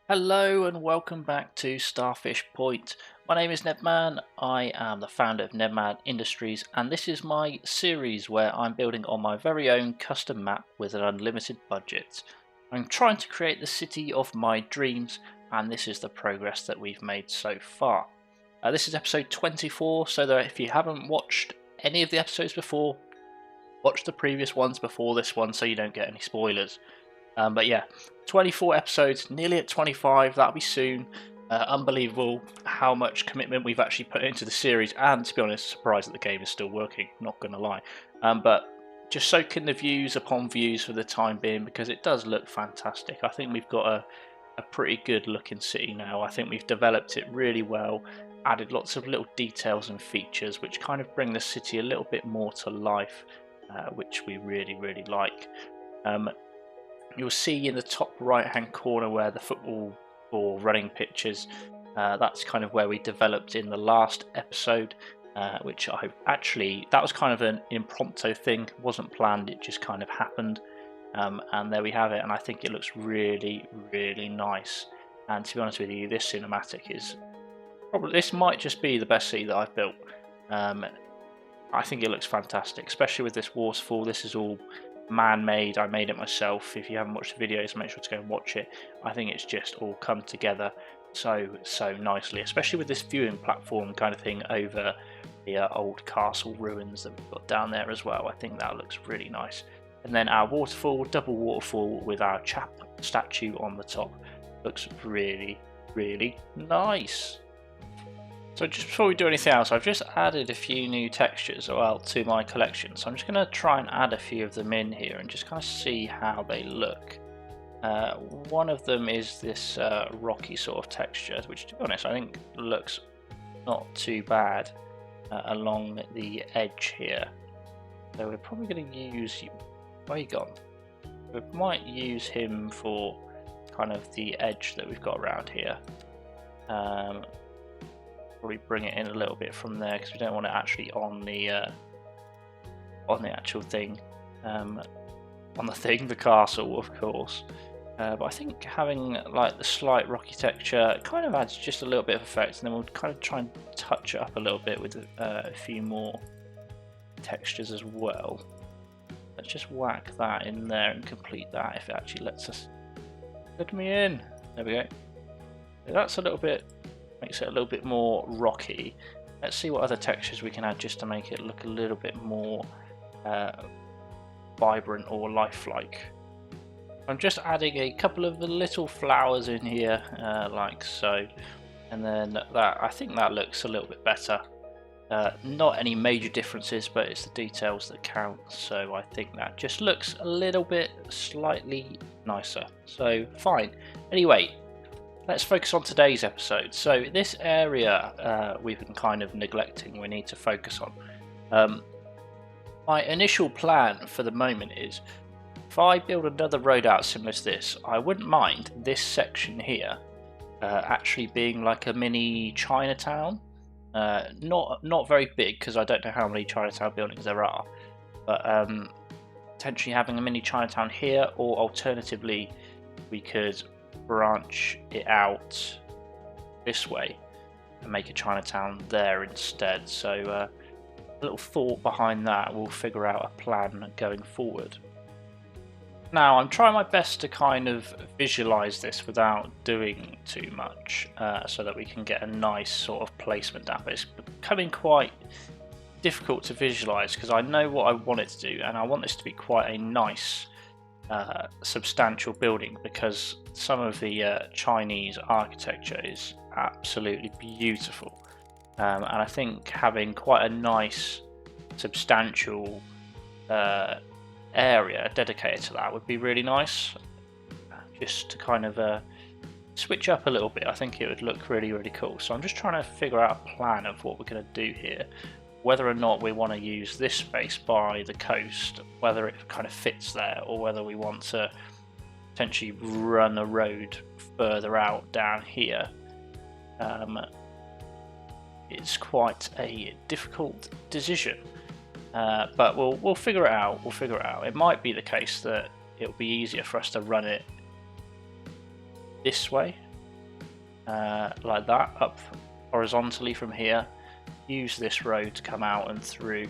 Hello and welcome back to Starfish Point. My name is Nedman. I am the founder of Nedman Industries, and this is my series where I'm building on my very own custom map with an unlimited budget. I'm trying to create the city of my dreams, and this is the progress that we've made so far. This is episode 24, so that if you haven't watched any of the episodes before, watch the previous ones before this one so you don't get any spoilers. But yeah, 24 episodes, nearly at 25, that'll be soon. Unbelievable how much commitment we've actually put into the series, and to be honest, surprised that the game is still working, not gonna lie. But just soak in the views upon views for the time being because it does look fantastic. I think we've got a pretty good looking city now. I think we've developed it really well, added lots of little details and features which kind of bring the city a little bit more to life, which we really like. You'll see in the top right hand corner where the football or running pitches, that's kind of where we developed in the last episode, which that was kind of an impromptu thing, wasn't planned, it just kind of happened. And there we have it, and I think it looks really nice. And to be honest with you, this cinematic is this might just be the best city that I've built. I think it looks fantastic, especially with this waterfall. This is all man-made. I made it myself. If you haven't watched the videos, make sure to go and watch it. I think it's just all come together so nicely, especially with this viewing platform kind of thing over the old castle ruins that we've got down there as well. I think that looks really nice. And then our waterfall, double waterfall with our chap statue on the top, looks really nice. So just before we do anything else, I've just added a few new textures to my collection. So I'm just going to try and add a few of them in here and just kind of see how they look. One of them is this rocky sort of texture, which to be honest I think looks not too bad along the edge here. So we're probably going to use... Where you gone? We might use him for kind of the edge that we've got around here. Probably bring it in a little bit from there because we don't want it actually on the actual thing, the castle, of course. But I think having like the slight rocky texture kind of adds just a little bit of effect, and then we'll kind of try and touch it up a little bit with a few more textures as well. Let's just whack that in there and complete that if it actually lets us. Let me in. There we go. So that's a little bit. Makes it a little bit more rocky. Let's see what other textures we can add just to make it look a little bit more vibrant or lifelike. I'm just adding a couple of the little flowers in here, like so, and then that I think that looks a little bit better. Not any major differences, but it's the details that count. So I think that just looks a little bit slightly nicer. So fine. Anyway. Let's focus on today's episode. So this area we've been kind of neglecting, we need to focus on. My initial plan for the moment is, if I build another road out similar to this, I wouldn't mind this section here actually being like a mini Chinatown. Not very big because I don't know how many Chinatown buildings there are, but potentially having a mini Chinatown here, or alternatively we could branch it out this way and make a Chinatown there instead. So a little thought behind that, we'll figure out a plan going forward. Now I'm trying my best to kind of visualize this without doing too much, so that we can get a nice sort of placement down, but it's becoming quite difficult to visualize because I know what I want it to do, and I want this to be quite a nice substantial building because some of the Chinese architecture is absolutely beautiful, and I think having quite a nice substantial area dedicated to that would be really nice, just to kind of switch up a little bit. I think it would look really cool. So I'm just trying to figure out a plan of what we're going to do here, whether or not we want to use this space by the coast, whether it kind of fits there, or whether we want to potentially run a road further out down here. It's quite a difficult decision, but we'll figure it out. It might be the case that it'll be easier for us to run it this way like that, up horizontally from here. Use this road to come out and through.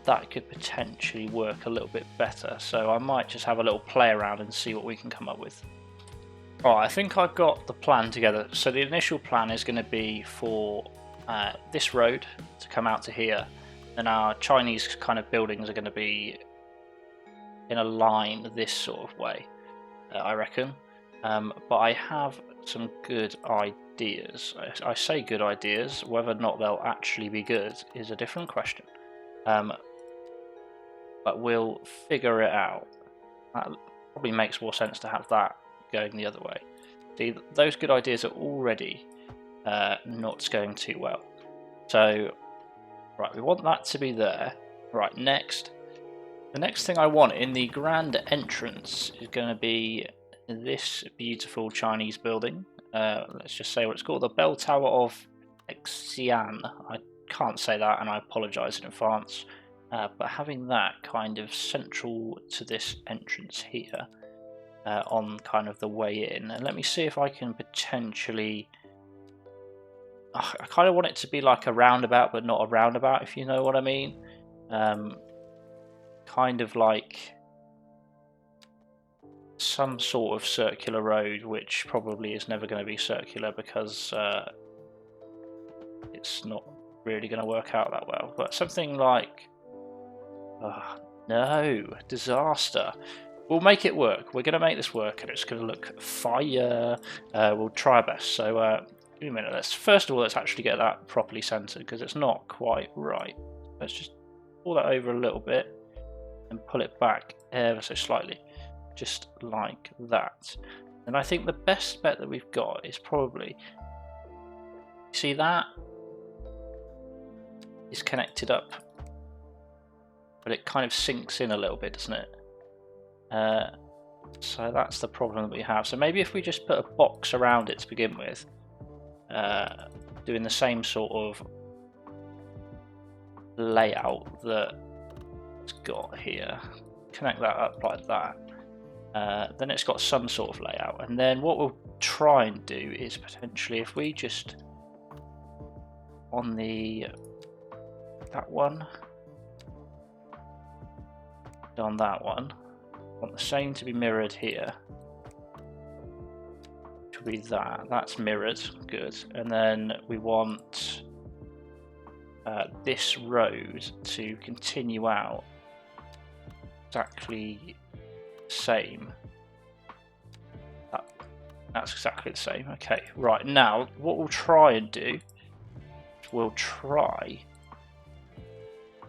That could potentially work a little bit better, so I might just have a little play around and see what we can come up with. Alright, I think I've got the plan together. So the initial plan is going to be for this road to come out to here, and our Chinese kind of buildings are going to be in a line this sort of way, I reckon. But I have some good ideas. I say good ideas, whether or not they'll actually be good is a different question. But we'll figure it out. That probably makes more sense to have that going the other way. See, those good ideas are already not going too well. So, right, we want that to be there. Right, next. The next thing I want in the grand entrance is going to be this beautiful Chinese building. Let's just say what it's called, the Bell Tower of Xi'an. I can't say that, and I apologise in advance. But having that kind of central to this entrance here, on kind of the way in, and let me see if I can potentially. I kind of want it to be like a roundabout, but not a roundabout, if you know what I mean. Kind of like some sort of circular road, which probably is never going to be circular because it's not really going to work out that well. But something like, no, disaster. We'll make it work. We're going to make this work, and it's going to look fire. We'll try our best. So, give me a minute. First of all, let's actually get that properly centered because it's not quite right. Let's just pull that over a little bit and pull it back ever so slightly, just like that. And I think the best bet that we've got is probably, see that is connected up, but it kind of sinks in a little bit, doesn't it? So that's the problem that we have. So maybe if we just put a box around it to begin with, doing the same sort of layout that it's got here, connect that up like that, then it's got some sort of layout. And then what we'll try and do is potentially, if we just on that one, on that one, I want the same to be mirrored here, which will be that's mirrored, good. And then we want this road to continue out exactly the same. That's exactly the same. Okay, right, now what we'll try and do, we'll try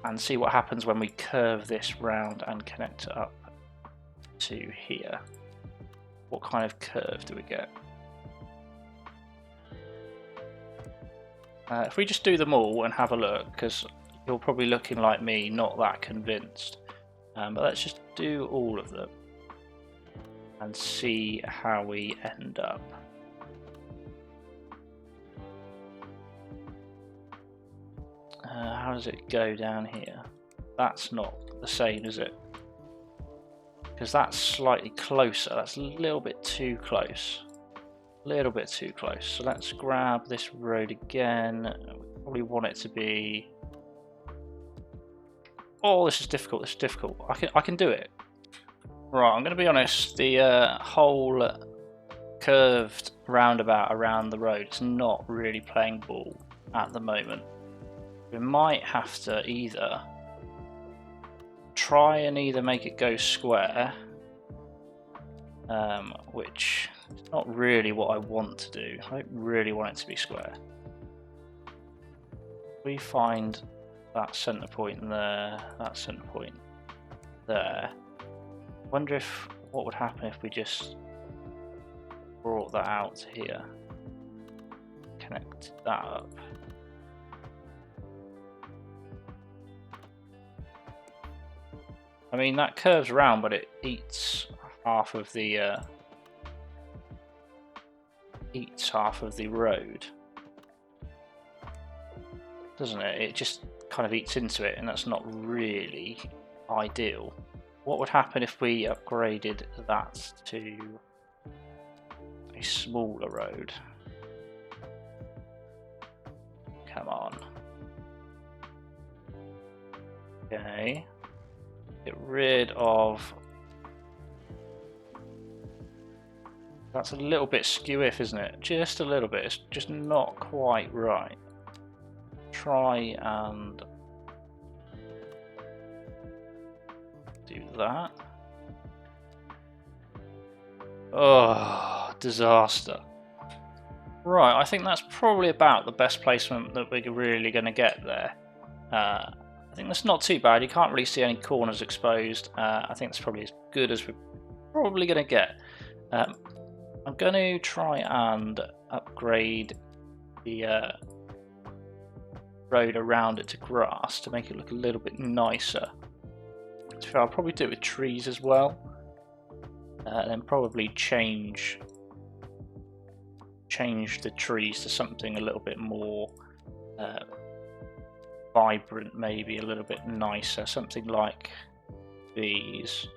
and see what happens when we curve this round and connect it up to here. What kind of curve do we get? If we just do them all and have a look, because you're probably looking like me, not that convinced. But let's just do all of them and see how we end up. How does it go down here? That's not the same, is it? Because that's slightly closer. That's a little bit too close. A little bit too close. So let's grab this road again. We probably want it to be. Oh, this is difficult. This is difficult. I can do it. Right, I'm going to be honest. The whole curved roundabout around the road is not really playing ball at the moment. We might have to either try and make it go square, which is not really what I want to do. I don't really want it to be square. We find that center point there, that center point there. I wonder what would happen if we just brought that out to here, connect that up. I mean, that curves around, but it eats half of the road, doesn't it? It just kind of eats into it, and that's not really ideal. What would happen if we upgraded that to a smaller road? Come on. Okay. Get rid of... That's a little bit skew-if, isn't it? Just a little bit. It's just not quite right. Try and do that. Oh, disaster. Right, I think that's probably about the best placement that we're really going to get there. I think that's not too bad. You can't really see any corners exposed. I think that's probably as good as we're probably going to get. I'm going to try and upgrade the road around it to grass to make it look a little bit nicer. So I'll probably do it with trees as well, and then probably change the trees to something a little bit more vibrant, maybe a little bit nicer, something like these.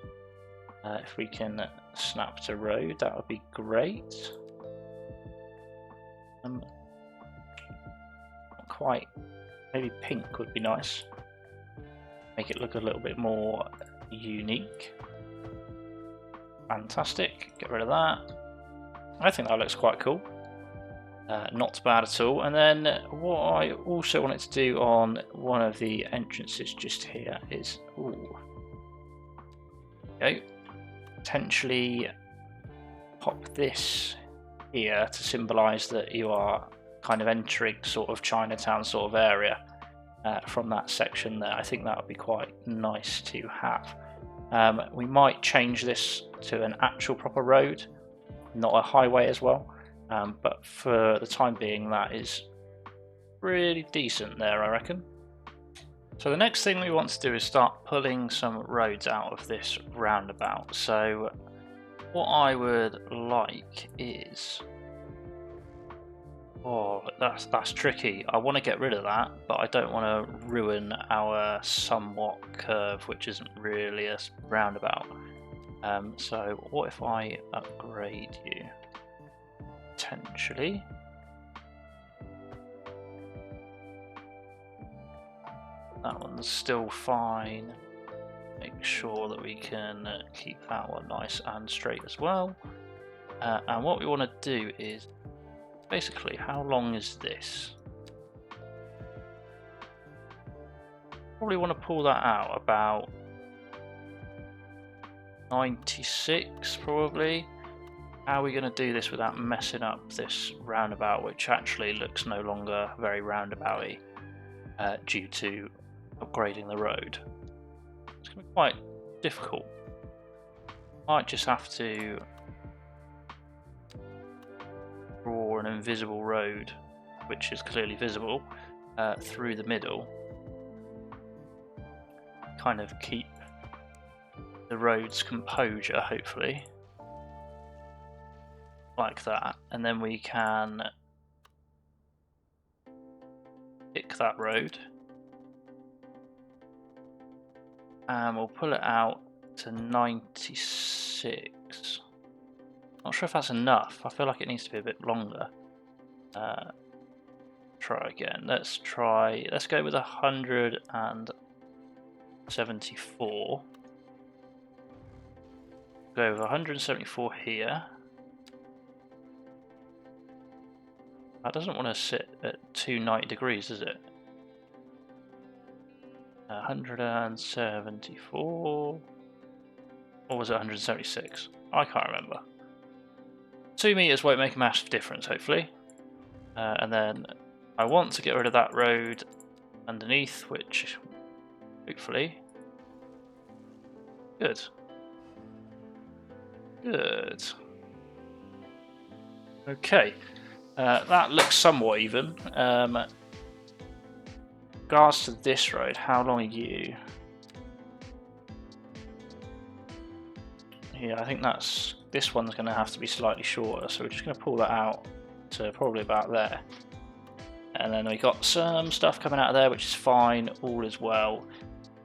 If we can snap to road, that would be great. Not quite, maybe pink would be nice. Make it look a little bit more unique. Fantastic, get rid of that. I think that looks quite cool. Not bad at all. And then what I also wanted to do on one of the entrances just here is, potentially pop this here to symbolise that you are kind of entering sort of Chinatown sort of area from that section there. I think that would be quite nice to have. We might change this to an actual proper road, not a highway as well, but for the time being that is really decent there, I reckon. So the next thing we want to do is start pulling some roads out of this roundabout. So what I would like is... Oh, that's tricky. I want to get rid of that, but I don't want to ruin our somewhat curve, which isn't really a roundabout. So what if I upgrade you? Potentially. That one's still fine. Make sure that we can keep that one nice and straight as well. And what we want to do is, basically, how long is this? Probably want to pull that out about 96 probably. How are we going to do this without messing up this roundabout, which actually looks no longer very roundabouty due to upgrading the road? It's going to be quite difficult. Might just have to draw an invisible road, which is clearly visible, through the middle. Kind of keep the road's composure, hopefully. Like that. And then we can pick that road. And we'll pull it out to 96. Not sure if that's enough. I feel like it needs to be a bit longer. Try again. Let's go with 174. Go with 174 here. That doesn't want to sit at 290 degrees, does it? 174. Or was it 176? I can't remember. 2 meters won't make a massive difference, hopefully. And then I want to get rid of that road underneath, which hopefully. Good. Good. Okay. That looks somewhat even. Regards to this road, how long are you? Yeah, I think this one's going to have to be slightly shorter, so we're just going to pull that out to probably about there. And then we got some stuff coming out of there, which is fine. All is well.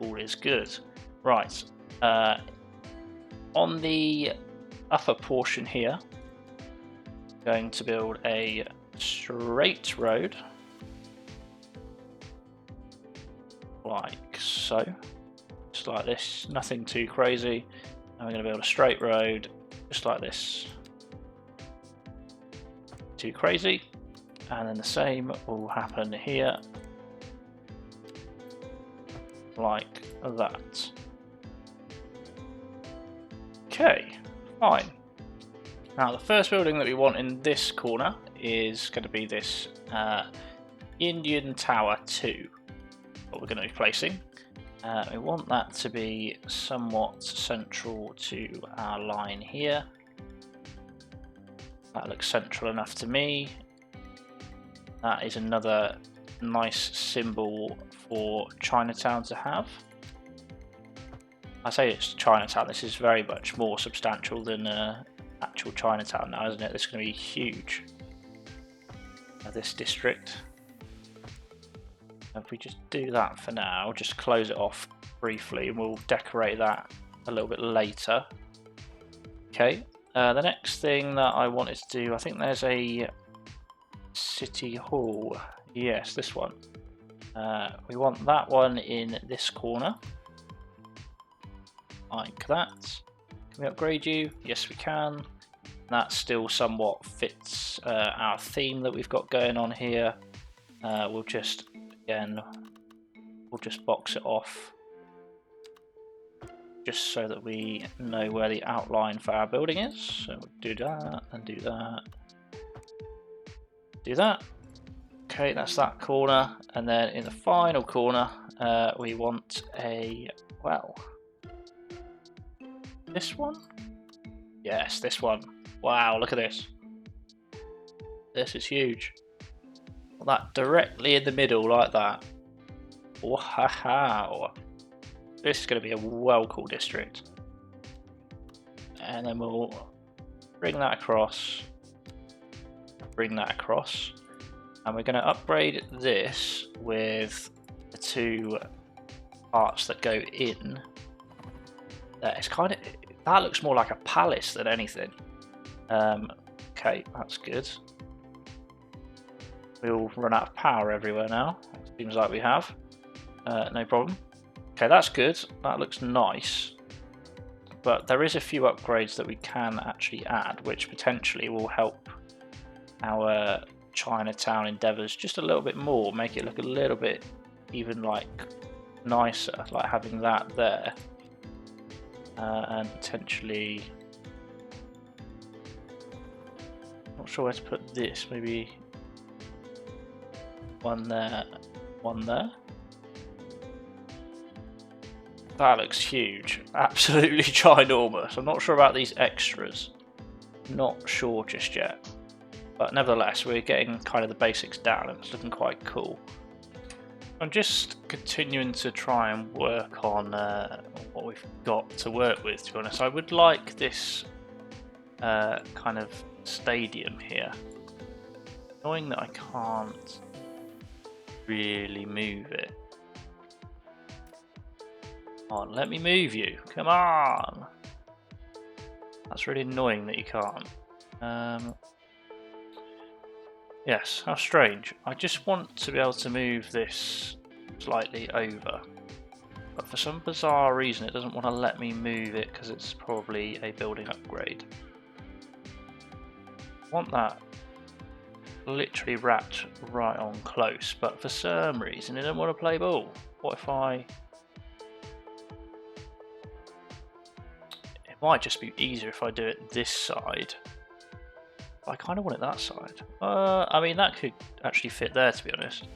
All is good. Right. On the upper portion here, going to build a straight road. like so. Just like this, nothing too crazy. And we're going to build a straight road, just like this. Too crazy. And then the same will happen here. Like that. Okay, fine. Now the first building that we want in this corner is going to be this Indian Tower 2. What we're going to be placing. We want that to be somewhat central to our line here. That looks central enough to me. That is another nice symbol for Chinatown to have. I say it's Chinatown, this is very much more substantial than actual Chinatown now, isn't it? This is going to be huge. This district. If we just do that for now, just close it off briefly, and we'll decorate that a little bit later. Okay, the next thing that I wanted to do, I think there's a City Hall. Yes, this one. We want that one in this corner. Like that. Can we upgrade you? Yes, we can. That still somewhat fits our theme that we've got going on here. We'll just box it off just so that we know where the outline for our building is. So we'll do that and do that. Do that. Okay, that's that corner. And then in the final corner, we want a, well, this one? Yes, this one. Wow, look at this. This is huge. That directly in the middle like that. Wow. This is going to be a well cool district. And then we'll bring that across. Bring that across. And we're going to upgrade this with the two parts that go in. It's kind of, that looks more like a palace than anything. Okay, that's good. We'll run out of power everywhere now. Seems like we have. No problem. Okay, that's good. That looks nice. But there is a few upgrades that we can actually add, which potentially will help our Chinatown endeavours just a little bit more, make it look a little bit even like nicer, like having that there. And potentially, not sure where to put this, maybe one there, one there. That looks huge, absolutely ginormous. I'm not sure about these extras, not sure just yet, but nevertheless we're getting kind of the basics down and it's looking quite cool. I'm just continuing to try and work on what we've got to work with, to be honest. I would like this kind of stadium here. Knowing that I can't really move it. Come on, let me move you. Come on. That's really annoying that you can't. Yes, how strange. I just want to be able to move this slightly over. But for some bizarre reason it doesn't want to let me move it because it's probably a building upgrade. I want that literally wrapped right on close, but for some reason it doesn't want to play ball. What if I... It might just be easier if I do it this side. I kind of want it that side. I mean, that could actually fit there, to be honest.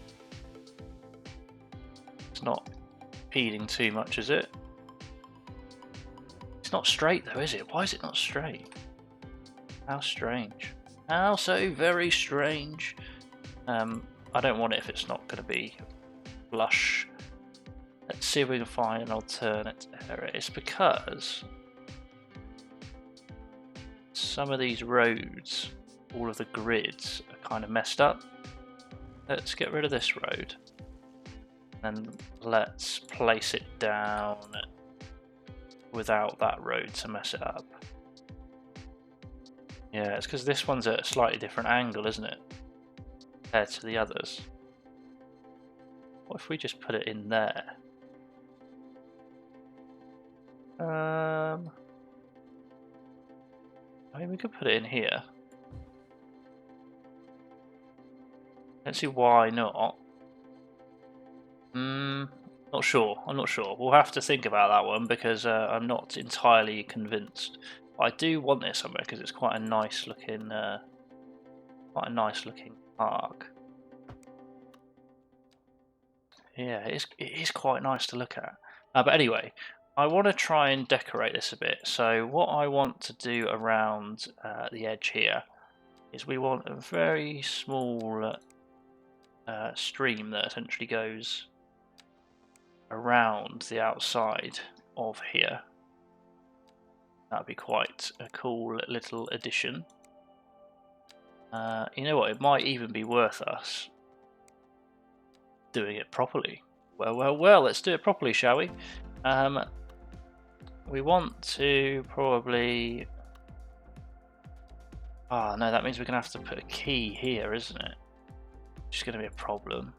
It's not impeding too much, is it? It's not straight though, is it? Why is it not straight? How strange. How so very strange. I don't want it if it's not going to be flush. Let's see if we can find an alternate area. It's because some of these roads, all of the grids are kind of messed up. Let's get rid of this road and let's place it down without that road to mess it up. Yeah, it's because this one's at a slightly different angle, isn't it, compared to the others. What if we just put it in there? I mean, we could put it in here. Don't see why not. Not sure. I'm not sure. We'll have to think about that one because I'm not entirely convinced. But I do want this somewhere because it's quite a nice looking, park. Yeah, it is quite nice to look at. But anyway, I want to try and decorate this a bit. So what I want to do around the edge here is we want a very small stream that essentially goes around the outside of here. That'd be quite a cool little addition. You know what, it might even be worth us doing it properly. Well, let's do it properly, shall we? We want to probably... Oh no, that means we're going to have to put a key here, isn't it? Which is going to be a problem.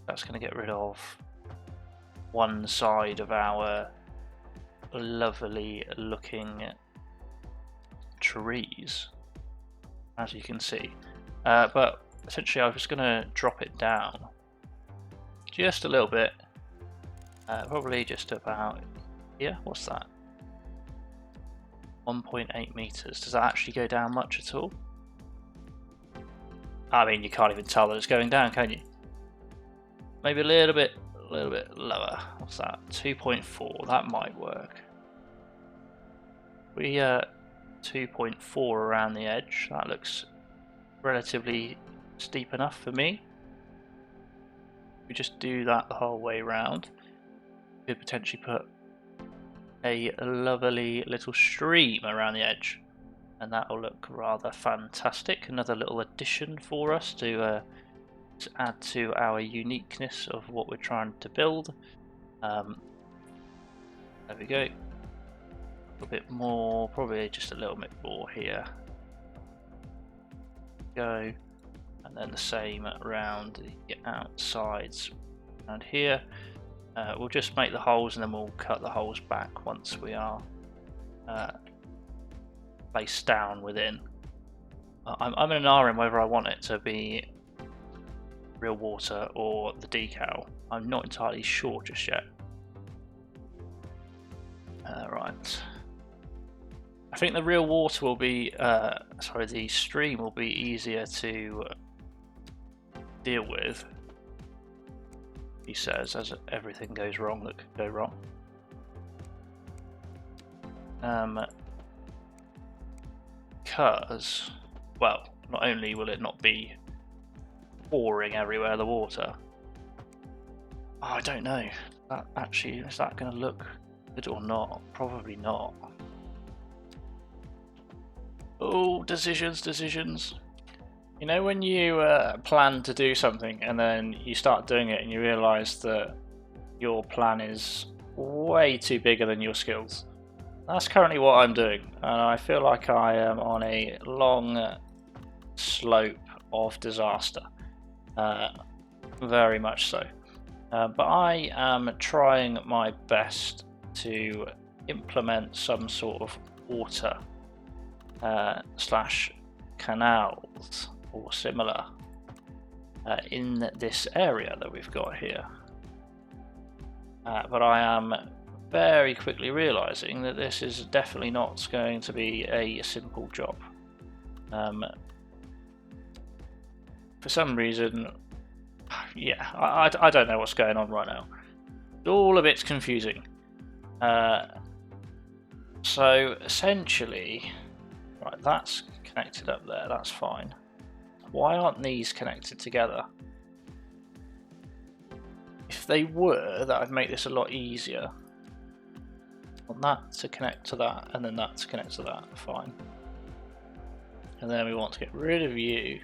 That's going to get rid of one side of our lovely looking trees, as you can see. But essentially I was going to drop it down just a little bit, probably just about here. What's that? 1.8 meters. Does that actually go down much at all? I mean, you can't even tell that it's going down, can you? Maybe a little bit lower. What's that? 2.4. That might work. We 2.4 around the edge. That looks relatively steep enough for me. We just do that the whole way around. Could potentially put a lovely little stream around the edge, and that will look rather fantastic. Another little addition for us to add to our uniqueness of what we're trying to build. There we go. A bit more, probably just a little bit more here. Go, and then the same around the outsides around here. We'll just make the holes and then we'll cut the holes back once we are placed down within. I'm in an R in whether I want it to be real water or the decal. I'm not entirely sure just yet. Right. I think the real water will be, sorry, the stream will be easier to deal with, he says, as everything goes wrong that could go wrong. Because, well, not only will it not be pouring everywhere the water, oh, I don't know, that actually, is that going to look good or not? Probably not. Oh, decisions. You know when you plan to do something and then you start doing it and you realise that your plan is way too bigger than your skills? That's currently what I'm doing, and I feel like I am on a long slope of disaster. Very much so. But I am trying my best to implement some sort of water slash canals or similar in this area that we've got here. But I am very quickly realizing that this is definitely not going to be a simple job. For some reason, yeah, I don't know what's going on right now. It's all a bit confusing. So essentially, right, that's connected up there, that's fine. Why aren't these connected together? If they were, that would make this a lot easier. I want that to connect to that, and then that to connect to that, fine. And then we want to get rid of you.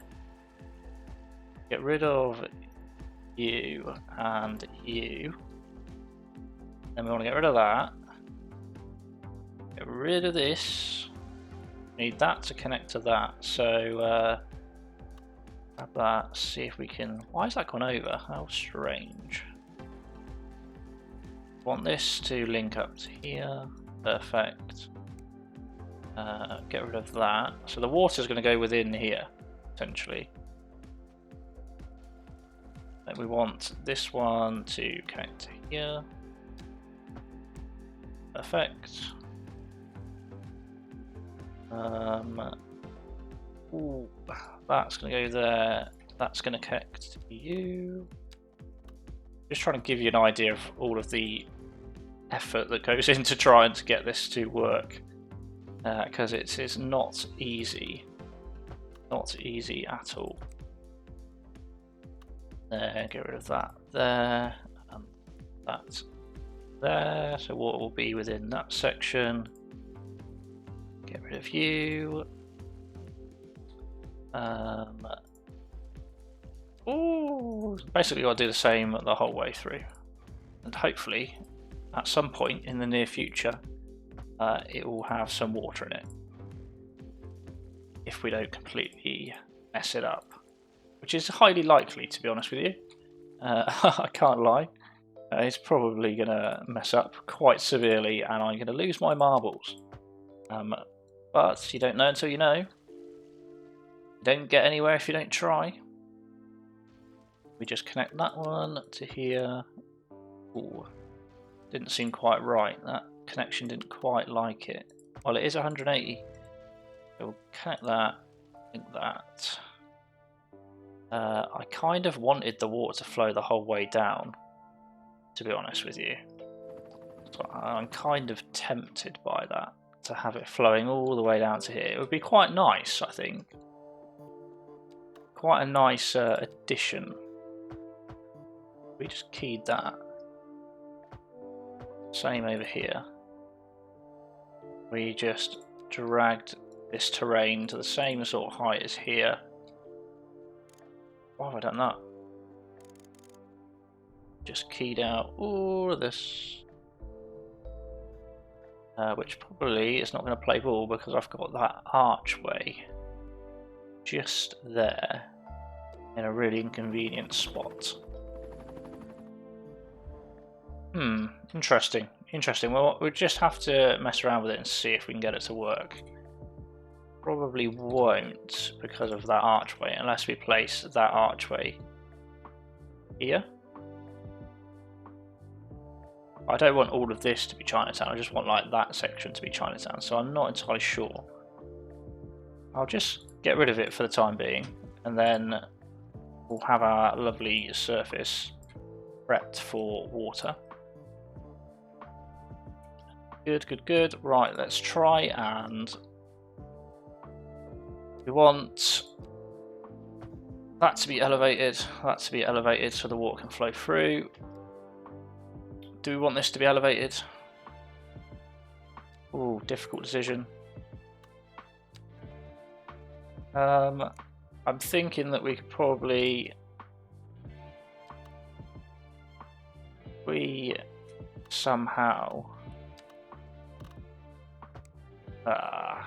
Get rid of you and you. Then we want to get rid of that. Get rid of this. Need that to connect to that. So grab that. See if we can. Why has that gone over? How strange. Want this to link up to here. Perfect. Get rid of that. So the water is going to go within here, essentially. Then we want this one to connect to here. Perfect. Ooh, that's going to go there. That's going to connect to you. Just trying to give you an idea of all of the effort that goes into trying to get this to work, because it's not easy. Not easy at all. There, get rid of that there, and that there. So what will be within that section? Get rid of you. Basically I'll do the same the whole way through, and hopefully at some point in the near future it will have some water in it, if we don't completely mess it up, which is highly likely, to be honest with you. I can't lie, it's probably going to mess up quite severely and I'm going to lose my marbles, but you don't know until you know. You don't get anywhere if you don't try. We just connect that one to here. Ooh, didn't seem quite right. That connection didn't quite like it. Well, it is 180. So we'll connect that, link that. I kind of wanted the water to flow the whole way down, to be honest with you. So I'm kind of tempted by that, to have it flowing all the way down to here. It would be quite nice, I think. Quite a nice addition. We just keyed that. Same over here. We just dragged this terrain to the same sort of height as here. Why have I done that? Just keyed out all of this. Which probably is not going to play ball because I've got that archway just there in a really inconvenient spot. Interesting. Interesting. Well, we'll just have to mess around with it and see if we can get it to work. Probably won't because of that archway, unless we place that archway here. I don't want all of this to be Chinatown, I just want like that section to be Chinatown, so I'm not entirely sure. I'll just get rid of it for the time being, and then we'll have our lovely surface prepped for water. Good, good, good. Right, let's try, and we want that to be elevated, so the water can flow through. Do we want this to be elevated? Ooh, difficult decision. I'm thinking that we could probably somehow.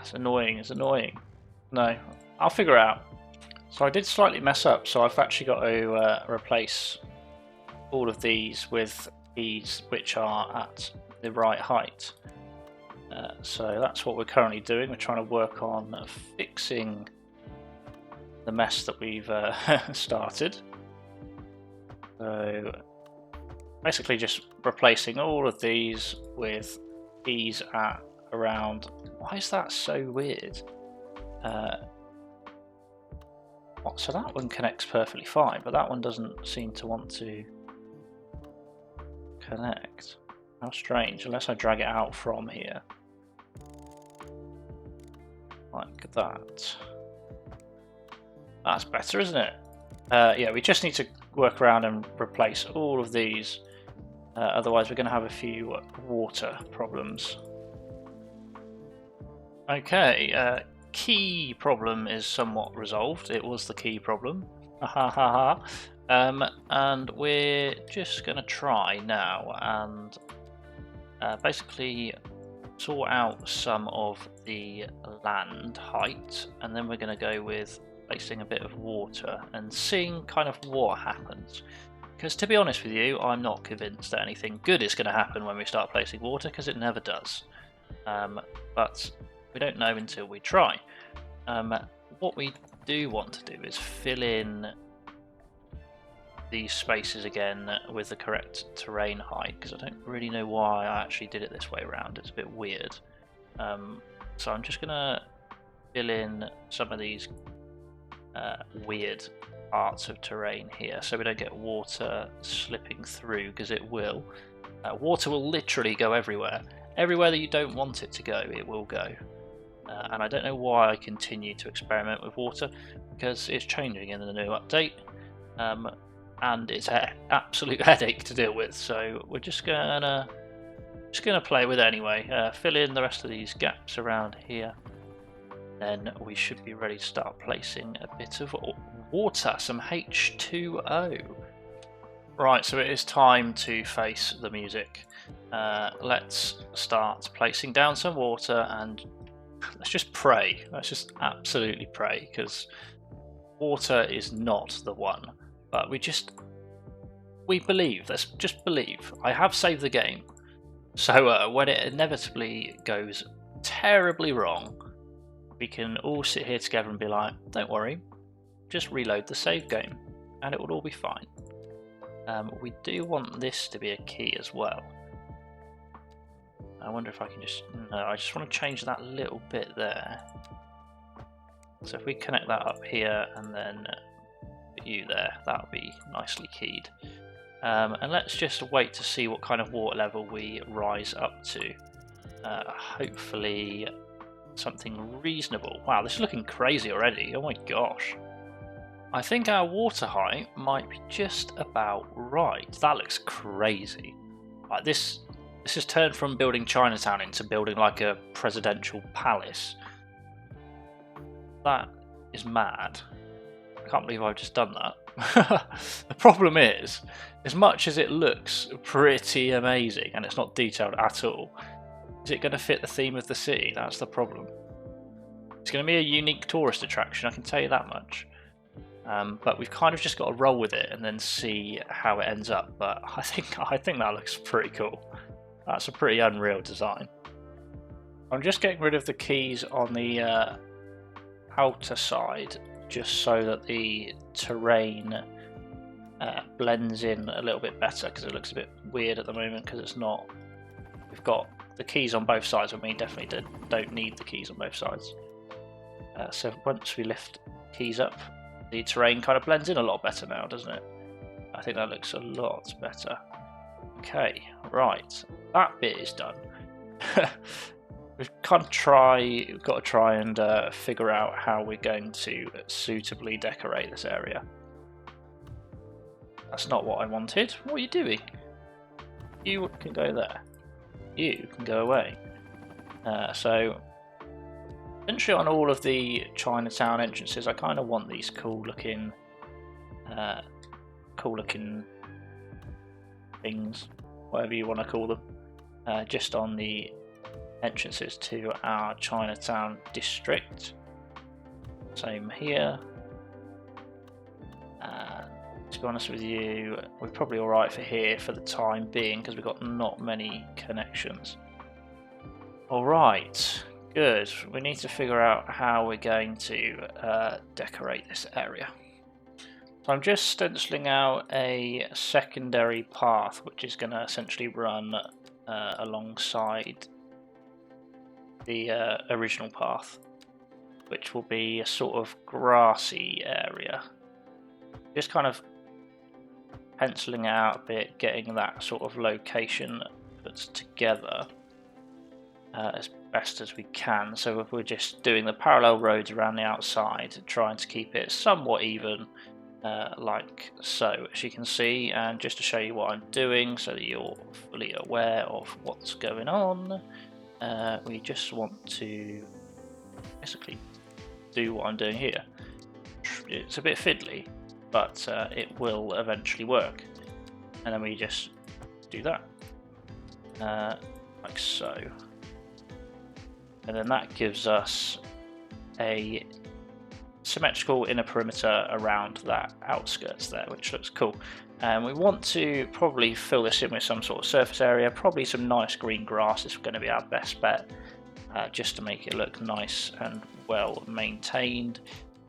It's annoying. It's annoying. No, I'll figure it out. So I did slightly mess up. So I've actually got to replace all of these with these which are at the right height. So that's what we're currently doing. We're trying to work on fixing the mess that we've started. So basically just replacing all of these with these at around. Why is that so weird? So that one connects perfectly fine, but that one doesn't seem to want to connect. How strange, unless I drag it out from here. Like that. That's better, isn't it? Yeah, we just need to work around and replace all of these. Otherwise we're going to have a few water problems. Okay, key problem is somewhat resolved. It was the key problem. And we're just going to try now and basically sort out some of the land height, and then we're going to go with placing a bit of water and seeing kind of what happens. Because to be honest with you, I'm not convinced that anything good is going to happen when we start placing water, because it never does. But we don't know until we try. What we do want to do is fill in these spaces again with the correct terrain height, because I don't really know why I actually did it this way around. It's a bit weird. So I'm just going to fill in some of these weird parts of terrain here so we don't get water slipping through, because it will. Water will literally go everywhere. Everywhere that you don't want it to go, it will go. And I don't know why I continue to experiment with water, because it's changing in the new update. And it's an absolute headache to deal with, so we're just gonna play with it anyway. Fill in the rest of these gaps around here, then we should be ready to start placing a bit of water, some H2O. Right, so it is time to face the music. Let's start placing down some water, and let's just pray. Let's just absolutely pray, because water is not the one. But we believe. Let's just believe. I have saved the game, so when it inevitably goes terribly wrong, we can all sit here together and be like, don't worry, just reload the save game and it will all be fine. We do want this to be a key as well. I wonder if I can I just want to change that little bit there. So if we connect that up here and then put you there, that'll be nicely keyed. And let's just wait to see what kind of water level we rise up to. Hopefully something reasonable. Wow, this is looking crazy already. Oh my gosh. I think our water height might be just about right. That looks crazy. Like this has turned from building Chinatown into building like a presidential palace. That is mad. I can't believe I've just done that. The problem is, as much as it looks pretty amazing and it's not detailed at all, is it going to fit the theme of the city? That's the problem. It's going to be a unique tourist attraction, I can tell you that much. But we've kind of just got to roll with it and then see how it ends up. But I think that looks pretty cool. That's a pretty unreal design. I'm just getting rid of the keys on the outer side, just so that the terrain blends in a little bit better, because it looks a bit weird at the moment because it's not. We've got the keys on both sides, and we definitely don't need the keys on both sides. So once we lift keys up, the terrain kind of blends in a lot better now, doesn't it? I think that looks a lot better. Okay, right, that bit is done. We've got to try and figure out how we're going to suitably decorate this area. That's not what I wanted. What are you doing? You can go there. You can go away. So, essentially on all of the Chinatown entrances, I kind of want these cool looking things, whatever you want to call them, just on the entrances to our Chinatown district. Same here. To be honest with you, we're probably alright for here for the time being, because we've got not many connections. Alright, good. We need to figure out how we're going to decorate this area. So I'm just stenciling out a secondary path, which is going to essentially run alongside the original path, which will be a sort of grassy area. Just kind of penciling out a bit, getting that sort of location put together as best as we can. So if we're just doing the parallel roads around the outside, trying to keep it somewhat even, like so, as you can see. And just to show you what I'm doing so that you're fully aware of what's going on, we just want to basically do what I'm doing here. It's a bit fiddly, but it will eventually work. And then we just do that, like so. And then that gives us a symmetrical inner perimeter around that outskirts there, which looks cool. And we want to probably fill this in with some sort of surface area, probably some nice green grass is going to be our best bet, just to make it look nice and well maintained.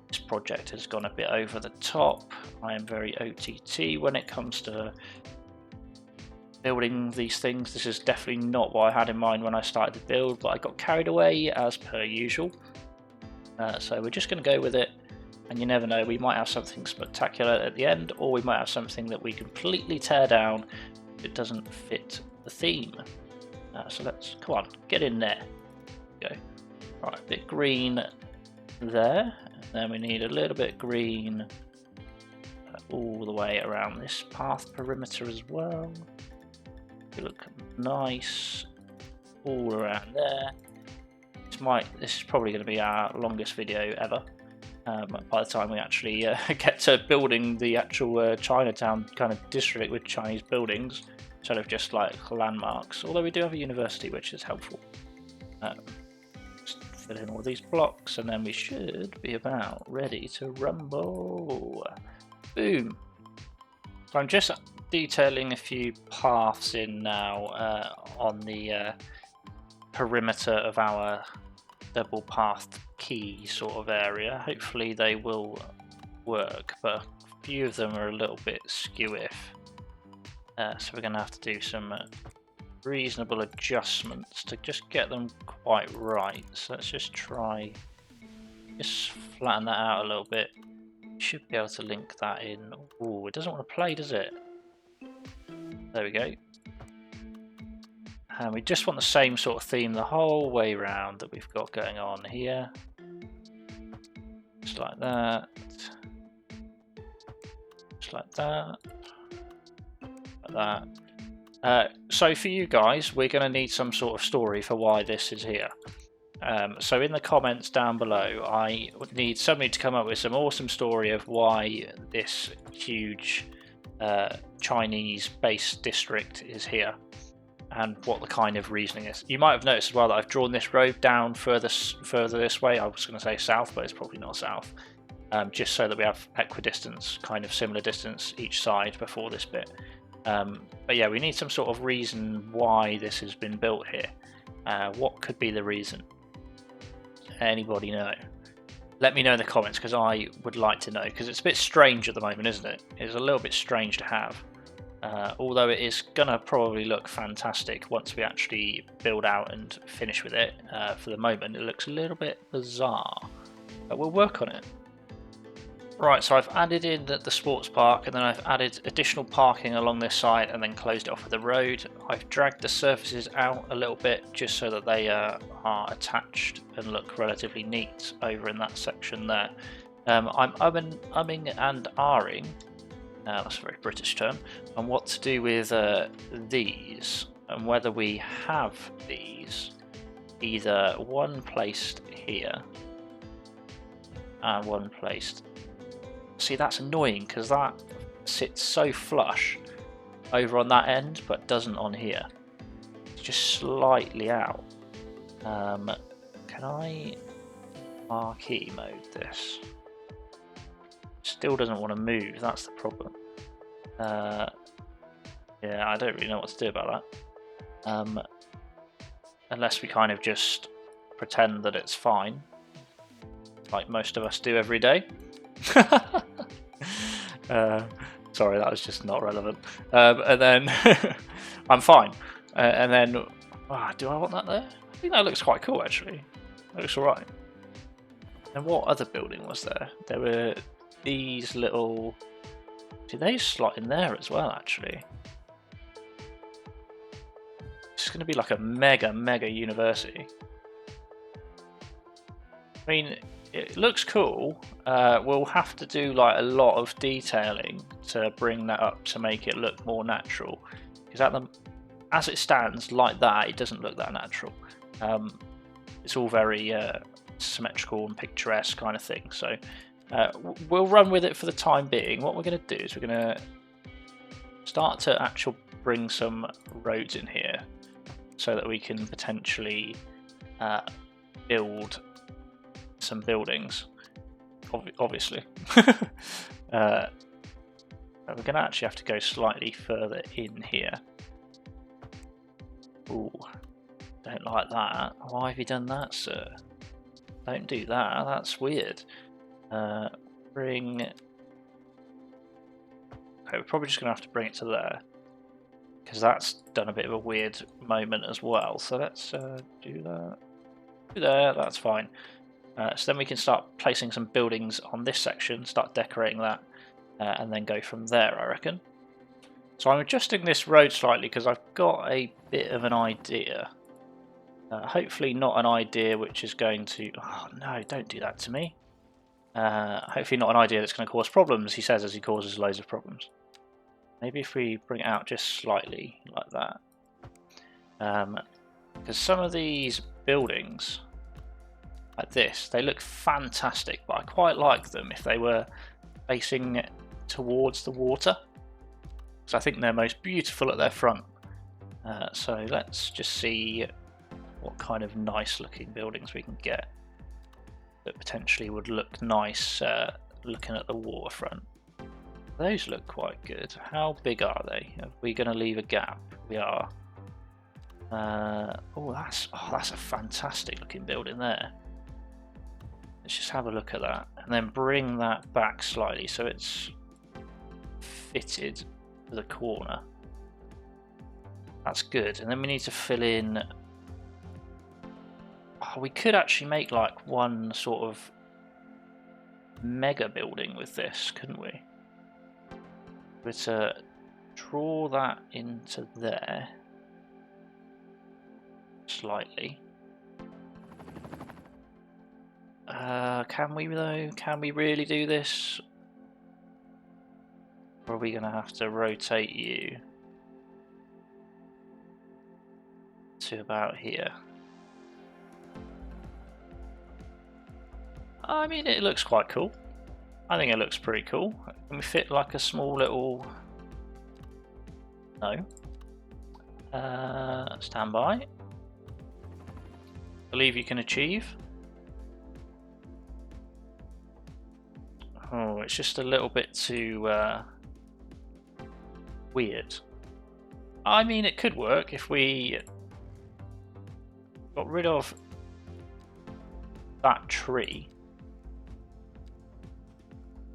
This project has gone a bit over the top. I am very OTT when it comes to building these things. This is definitely not what I had in mind when I started the build, but I got carried away as per usual. So we're just going to go with it, and you never know, we might have something spectacular at the end, or we might have something that we completely tear down if it doesn't fit the theme. So let's, come on, get in there. Go. Right, a bit green there, and then we need a little bit green all the way around this path perimeter as well. It look nice all around there. This is probably going to be our longest video ever. By the time we actually get to building the actual Chinatown kind of district with Chinese buildings instead of just like landmarks. Although we do have a university, which is helpful. Just fill in all these blocks, and then we should be about ready to rumble. Boom. So I'm just detailing a few paths in now on the perimeter of our double pathed key sort of area. Hopefully they will work, but a few of them are a little bit skew-if. So we're going to have to do some reasonable adjustments to just get them quite right. So let's just try, just flatten that out a little bit. Should be able to link that in. Oh, it doesn't want to play, does it? There we go. And we just want the same sort of theme the whole way around that we've got going on here. Just like that. Just like that. Like that. So for you guys, we're going to need some sort of story for why this is here. So in the comments down below, I would need somebody to come up with some awesome story of why this huge Chinese-based district is here, and what the kind of reasoning is. You might have noticed as well that I've drawn this road down further this way. I was going to say south, but it's probably not south. Just so that we have equidistance, kind of similar distance each side before this bit. But yeah, we need some sort of reason why this has been built here. What could be the reason? Anybody know? Let me know in the comments, because I would like to know, because it's a bit strange at the moment, isn't it? It's a little bit strange to have. Although it is gonna probably look fantastic once we actually build out and finish with it. For the moment it looks a little bit bizarre, but we'll work on it. Right, so I've added in the sports park, and then I've added additional parking along this side and then closed it off with the road. I've dragged the surfaces out a little bit just so that they are attached and look relatively neat over in that section there. I'm umming and ahhing, that's a very British term, on what to do with these, and whether we have these either one placed here and one placed. See, that's annoying because that sits so flush over on that end but doesn't on here. It's just slightly out. Can I marquee mode this? Still doesn't want to move, that's the problem. Yeah, I don't really know what to do about that. Unless we kind of just pretend that it's fine, like most of us do every day. Sorry, that was just not relevant. And then I'm fine. And then, do I want that there? I think that looks quite cool actually. That looks alright. And what other building was there? There were these little. Do they slot in there as well actually? It's going to be like a mega university. I mean, it looks cool. We'll have to do like a lot of detailing to bring that up to make it look more natural, because as it stands like that, it doesn't look that natural. It's all very symmetrical and picturesque kind of thing. So we'll run with it for the time being. What we're going to do is we're going to start to actually bring some roads in here so that we can potentially build some buildings. obviously. We're going to actually have to go slightly further in here. Ooh, don't like that. Why have you done that, sir? Don't do that, that's weird. Bring... Okay, we're probably just going to have to bring it to there, because that's done a bit of a weird moment as well. So let's do that. Do there, that's fine. So then we can start placing some buildings on this section, start decorating that, and then go from there, I reckon. So I'm adjusting this road slightly because I've got a bit of an idea. Hopefully not an idea which is going to... Oh no, don't do that to me. Hopefully not an idea that's going to cause problems, he says as he causes loads of problems. Maybe if we bring it out just slightly like that. Because some of these buildings like this, they look fantastic, but I quite like them if they were facing towards the water. So I think they're most beautiful at their front. So let's just see what kind of nice looking buildings we can get that potentially would look nice looking at the waterfront. Those look quite good. How big are they? Are we going to leave a gap? We are. Oh, that's a fantastic looking building there. Let's just have a look at that and then bring that back slightly so it's fitted to the corner. That's good. And then we need to fill in... Oh, we could actually make like one sort of mega building with this, couldn't we? But draw that into there slightly. Can we though? Can we really do this? Or are we going to have to rotate you to about here? I mean, it looks quite cool. I think it looks pretty cool. Can we fit like a small little... No. Stand by. Believe you can achieve. Oh, it's just a little bit too weird. I mean, it could work if we got rid of that tree.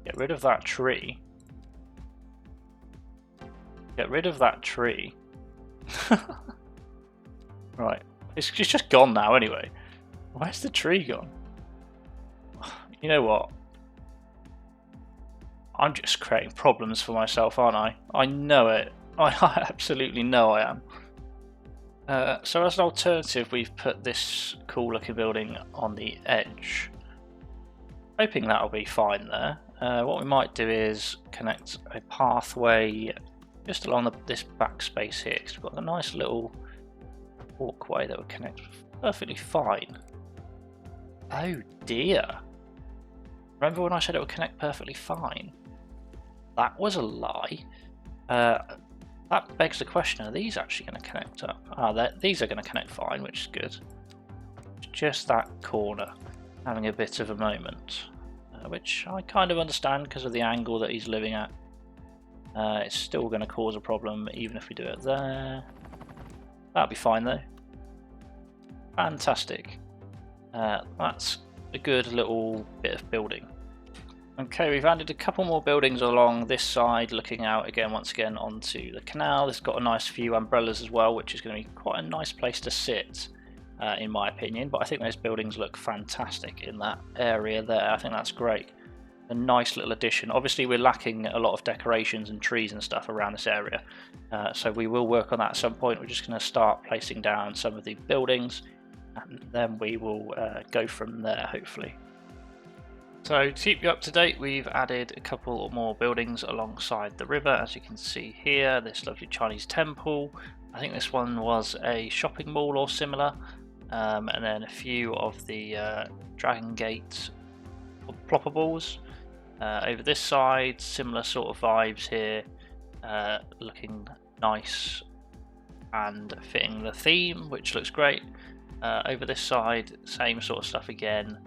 Get rid of that tree. Get rid of that tree. Right. It's just gone now anyway. Where's the tree gone? You know what? I'm just creating problems for myself, aren't I? I know it. I absolutely know I am. So as an alternative, we've put this cool looking building on the edge. Hoping that'll be fine there. What we might do is connect a pathway just along this back space here, because we've got a nice little walkway that would connect perfectly fine. Oh dear. Remember when I said it would connect perfectly fine? That was a lie. That begs the question, are these actually going to connect up? These are going to connect fine, which is good. It's just that corner having a bit of a moment, which I kind of understand because of the angle that he's living at. It's still going to cause a problem even if we do it there. That'll be fine though. Fantastic. That's a good little bit of building. Okay, we've added a couple more buildings along this side, looking out again, once again, onto the canal. It's got a nice few umbrellas as well, which is going to be quite a nice place to sit, in my opinion. But I think those buildings look fantastic in that area there. I think that's great. A nice little addition. Obviously, we're lacking a lot of decorations and trees and stuff around this area, so we will work on that at some point. We're just going to start placing down some of the buildings, and then we will go from there, hopefully. So to keep you up to date, we've added a couple more buildings alongside the river. As you can see here, this lovely Chinese temple. I think this one was a shopping mall or similar, and then a few of the Dragon Gate ploppables. Over this side, similar sort of vibes here, looking nice and fitting the theme, which looks great. Over this side, same sort of stuff again.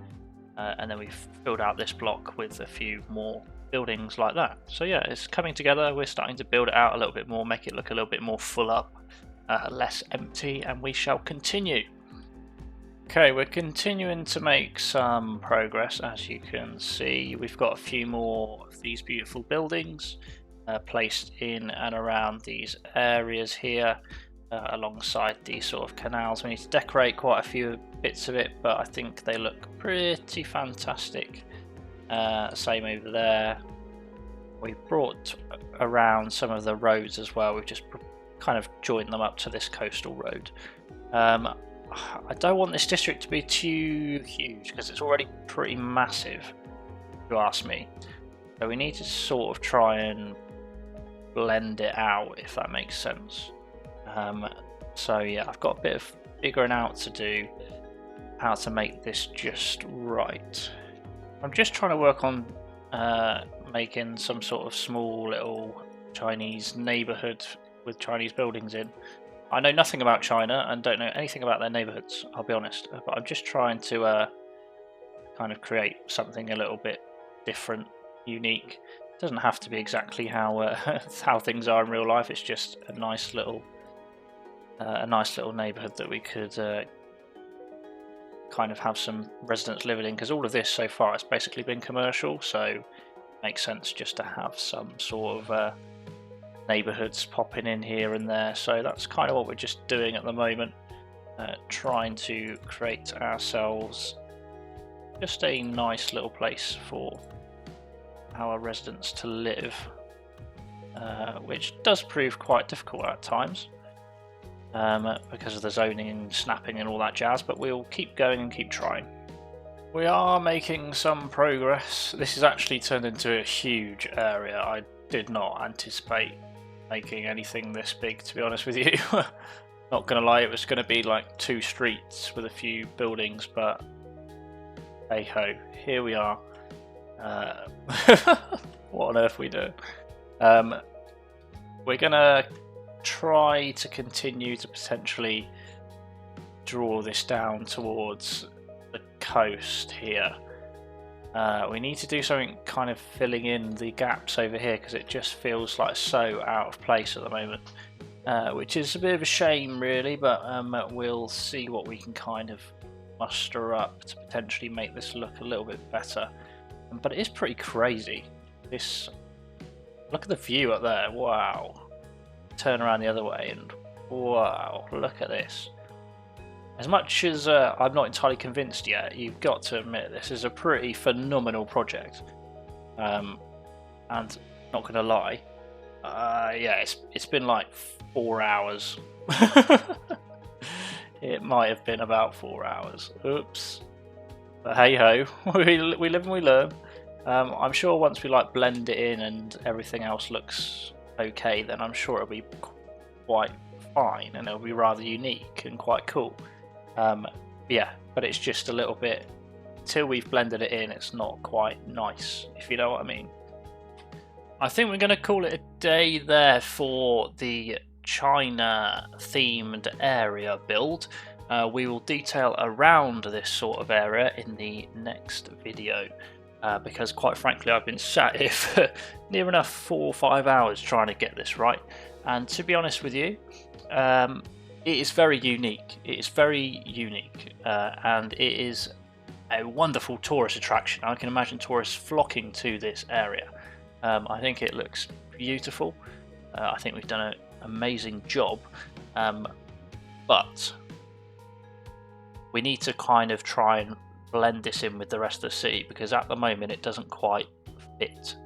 and then we've filled out this block with a few more buildings like that. So yeah, it's coming together. We're starting to build it out a little bit more, make it look a little bit more full up, less empty, and we shall continue. Okay, we're continuing to make some progress. As you can see, we've got a few more of these beautiful buildings placed in and around these areas here, alongside these sort of canals. We need to decorate quite a few bits of it, but I think they look pretty fantastic. Same over there. We've brought around some of the roads as well. We've just kind of joined them up to this coastal road. I don't want this district to be too huge because it's already pretty massive, if you ask me. So we need to sort of try and blend it out, if that makes sense. So yeah, I've got a bit of figuring out to do how to make this just right. I'm just trying to work on making some sort of small little Chinese neighborhood with Chinese buildings in. I know nothing about China and don't know anything about their neighborhoods, I'll be honest, but I'm just trying to kind of create something a little bit different, unique. It doesn't have to be exactly how how things are in real life. It's just a nice little neighborhood that we could kind of have some residents living in, because all of this so far has basically been commercial, so it makes sense just to have some sort of neighborhoods popping in here and there. So that's kind of what we're just doing at the moment, trying to create ourselves just a nice little place for our residents to live, which does prove quite difficult at times because of the zoning and snapping and all that jazz, but we'll keep going and keep trying. We are making some progress. This has actually turned into a huge area. I did not anticipate making anything this big, to be honest with you. Not gonna lie, it was gonna be like 2 streets with a few buildings, but hey ho, here we are. What on earth are we doing? We're gonna try to continue to potentially draw this down towards the coast here. We need to do something kind of filling in the gaps over here, because it just feels like so out of place at the moment, which is a bit of a shame really, but we'll see what we can kind of muster up to potentially make this look a little bit better. But it is pretty crazy. Look at the view up there, wow. Turn around the other way and wow, look at this. As much as I'm not entirely convinced yet, you've got to admit this is a pretty phenomenal project. And not gonna lie, yeah, it's been like 4 hours. It might have been about 4 hours. Oops. But hey ho, we live and we learn. I'm sure once we like blend it in and everything else looks okay, then I'm sure it'll be quite fine and it'll be rather unique and quite cool. Yeah, but it's just a little bit, till we've blended it in, it's not quite nice, if you know what I mean. I think we're going to call it a day there for the China themed area build. We will detail around this sort of area in the next video, because quite frankly I've been sat here for near enough 4 or 5 hours trying to get this right, and to be honest with you, it is very unique. It is very unique, and it is a wonderful tourist attraction. I can imagine tourists flocking to this area. I think it looks beautiful. I think we've done an amazing job, but we need to kind of try and blend this in with the rest of the city, because at the moment it doesn't quite fit.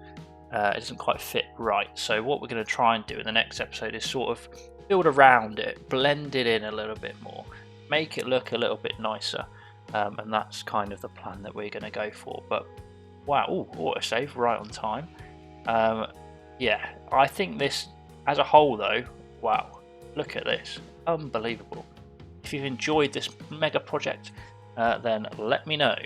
It doesn't quite fit right. So what we're going to try and do in the next episode is sort of build around it, blend it in a little bit more, make it look a little bit nicer, and that's kind of the plan that we're going to go for. But wow, ooh, autosave right on time. Yeah, I think this as a whole though, wow, look at this, unbelievable. If you've enjoyed this mega project, then let me know.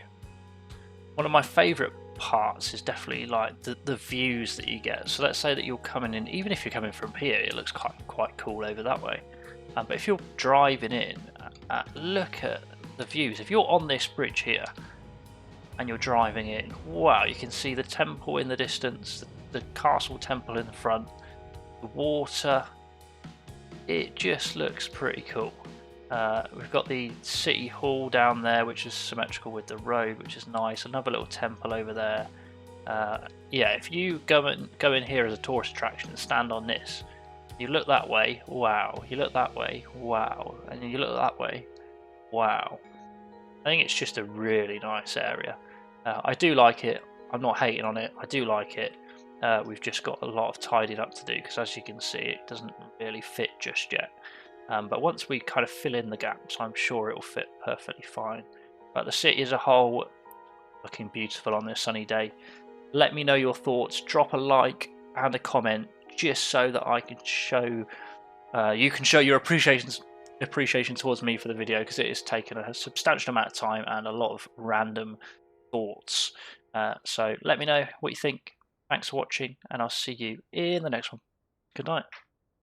One of my favourite parts is definitely like the views that you get. So let's say that you're coming in, even if you're coming from here, it looks quite cool over that way, but if you're driving in, look at the views. If you're on this bridge here, and you're driving in, wow, you can see the temple in the distance, the castle temple in the front, the water. It just looks pretty cool. We've got the city hall down there, which is symmetrical with the road, which is nice. Another little temple over there. Yeah, if you go in here as a tourist attraction and stand on this, you look that way, wow. You look that way, wow. And you look that way, wow. I think it's just a really nice area. I do like it. I'm not hating on it. I do like it. We've just got a lot of tidying up to do because, as you can see, it doesn't really fit just yet. But once we kind of fill in the gaps, I'm sure it will fit perfectly fine. But the city as a whole, looking beautiful on this sunny day. Let me know your thoughts. Drop a like and a comment just so that I can show you can show your appreciation towards me for the video, because it has taken a substantial amount of time and a lot of random thoughts. So let me know what you think. Thanks for watching, and I'll see you in the next one. Good night.